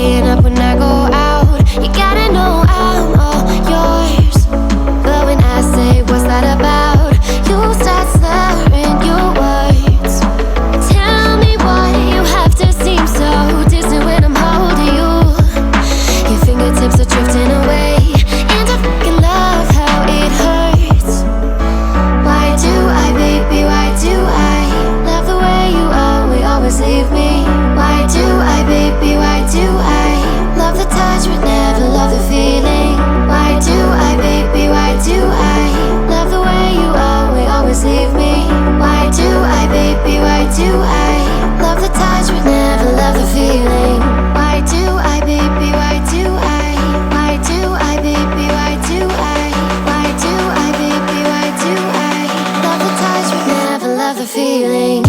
staying up when I go out. You gotta know I'm all yours. But when I say what's that about, you start slurring your words. Tell me why you have to seem so distant when I'm holding you. Your fingertips are drifting away, and I fucking love how it hurts. Why do I, baby, why do I love the way you always leave me? Why do I, baby, why do I love the touch but never love the feeling? Why do I, baby, why do I love the way you always leave me? Why do I, baby, why do I love the touch but never love the feeling? Why do I, baby, why do I? Why do I, baby, why do I? Why do I, baby, why do I love the touch but never love the feeling?